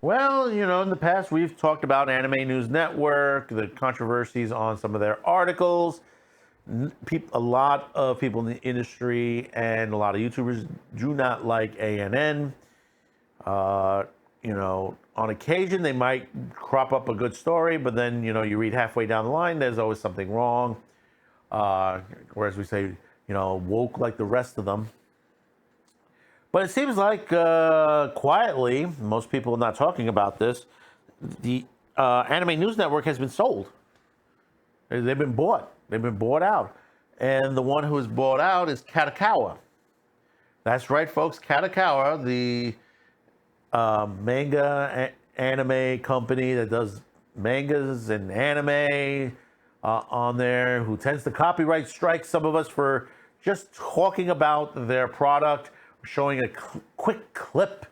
Well, in the past, we've talked about Anime News Network, the controversies on some of their articles. A lot of people in the industry and a lot of YouTubers do not like ANN. On occasion, they might crop up a good story, but then, you read halfway down the line, there's always something wrong. Whereas we say, woke like the rest of them. But it seems like quietly, most people are not talking about this, the Anime News Network has been sold. They've been bought. They've been bought out. And the one who is bought out is KADOKOWA. That's right, folks. KADOKOWA, the manga anime company that does mangas and anime on there, who tends to copyright strike some of us for just talking about their product, showing a quick clip,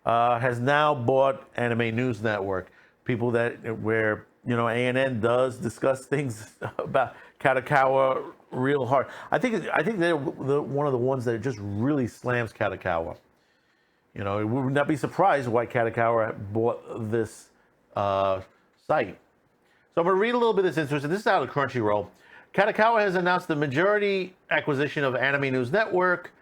has now bought Anime News Network. People where ANN does discuss things about KADOKOWA real hard. I think they're one of the ones that just really slams KADOKOWA. We would not be surprised why KADOKOWA bought this site. So I'm going to read a little bit of this interest. This is out of Crunchyroll. KADOKOWA has announced the majority acquisition of Anime News Network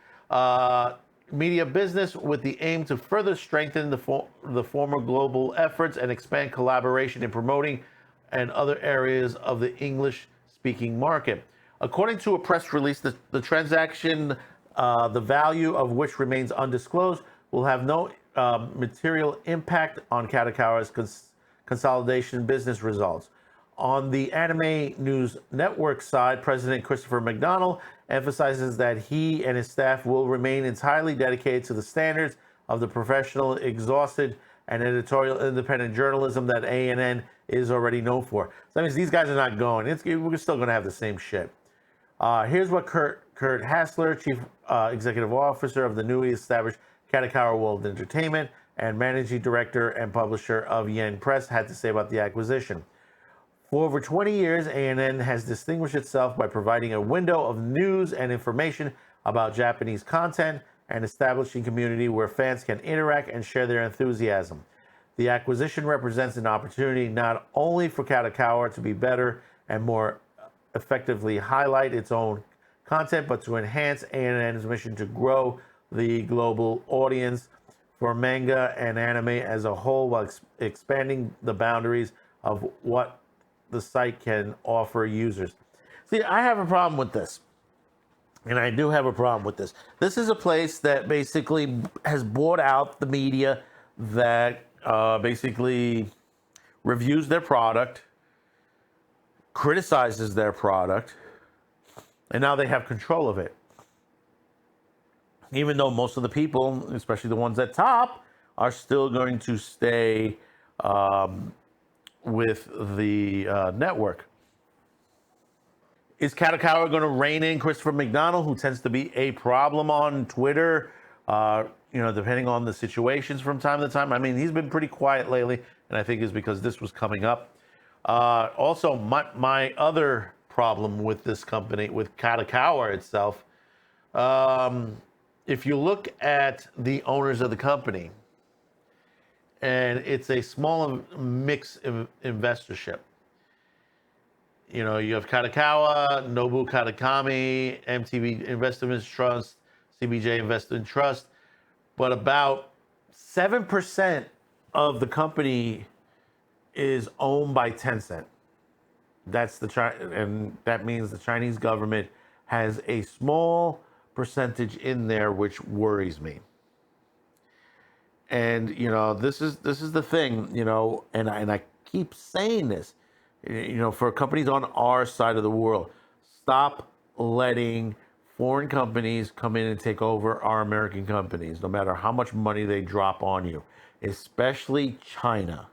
media business with the aim to further strengthen the former global efforts and expand collaboration in promoting and other areas of the English-speaking market. According to a press release, the transaction, the value of which remains undisclosed, will have no material impact on KADOKOWA's consolidation business results. On the Anime News Network side, President Christopher McDonald emphasizes that he and his staff will remain entirely dedicated to the standards of the professional, exhausted, and editorial independent journalism that ANN is already known for. So that means these guys are not going. We're still going to have the same shit. Here's what Kurt Hassler, Chief Executive Officer of the newly established KADOKOWA World Entertainment and Managing Director and Publisher of Yen Press, had to say about the acquisition. For over 20 years, ANN has distinguished itself by providing a window of news and information about Japanese content and establishing community where fans can interact and share their enthusiasm. The acquisition represents an opportunity not only for KADOKOWA to be better and more effectively highlight its own content, but to enhance ANN's mission to grow the global audience for manga and anime as a whole, while expanding the boundaries of what the site can offer users. See, I have a problem with this. And I do have a problem with this. This is a place that basically has bought out the media that basically reviews their product, criticizes their product, and now they have control of it. Even though most of the people, especially the ones at top, are still going to stay with the network. Is KADOKOWA going to rein in Christopher McDonald, who tends to be a problem on Twitter, depending on the situations from time to time? I mean, he's been pretty quiet lately, and I think it's because this was coming up. Also, my other problem with this company, with KADOKOWA itself, if you look at the owners of the company, and it's a small mix of investorship. You have KADOKOWA, Nobu Kadokami, MTV Investment Trust, CBJ Investment Trust, but about 7% of the company is owned by Tencent. And that means the Chinese government has a small percentage in there, which worries me. And this is the thing, and I keep saying this, for companies on our side of the world, stop letting foreign companies come in and take over our American companies, no matter how much money they drop on you, especially China.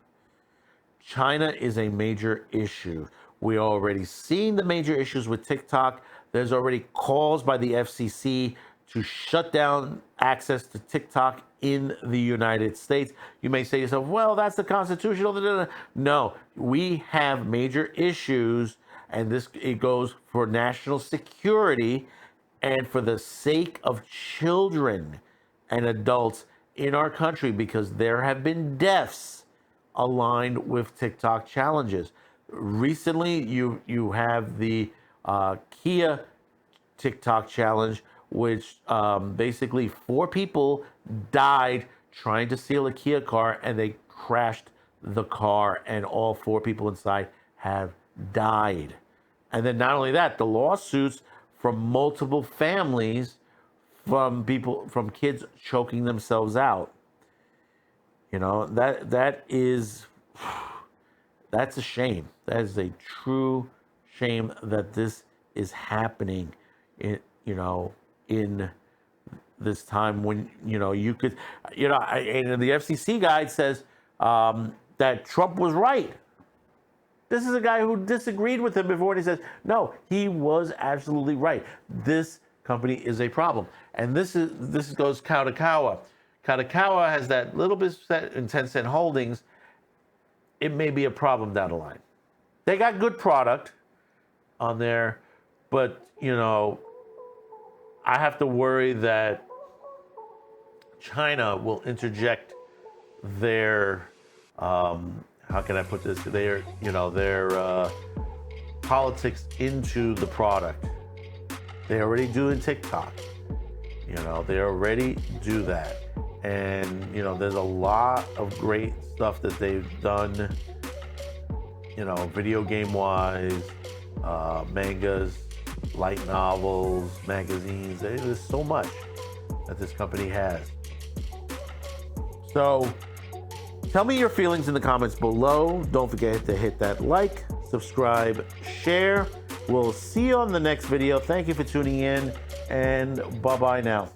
China is a major issue. We already seen the major issues with TikTok. There's already calls by the FCC to shut down access to TikTok in the United States. You may say to yourself, well, that's the constitutional. No, we have major issues, and it goes for national security and for the sake of children and adults in our country because there have been deaths aligned with TikTok challenges. Recently, you have the Kia TikTok challenge, which basically 4 people died trying to steal a Kia car, and they crashed the car, and all 4 people inside have died. And then not only that, the lawsuits from multiple families from kids choking themselves out. You know, that's a shame. That is a true shame that this is happening in this time when, you could, and the FCC guide says that Trump was right. This is a guy who disagreed with him before, and he says, no, he was absolutely right. This company is a problem. And this goes KADOKOWA. KADOKOWA has that little bit in 10-cent holdings. It may be a problem down the line. They got good product on there, but, I have to worry that China will interject their, how can I put this? Their politics into the product. They already do in TikTok. They already do that. And, there's a lot of great stuff that they've done, video game wise, mangas, light novels, magazines. There's so much that this company has. So tell me your feelings in the comments below. Don't forget to hit that like, subscribe, share. We'll see you on the next video. Thank you for tuning in, and bye-bye now.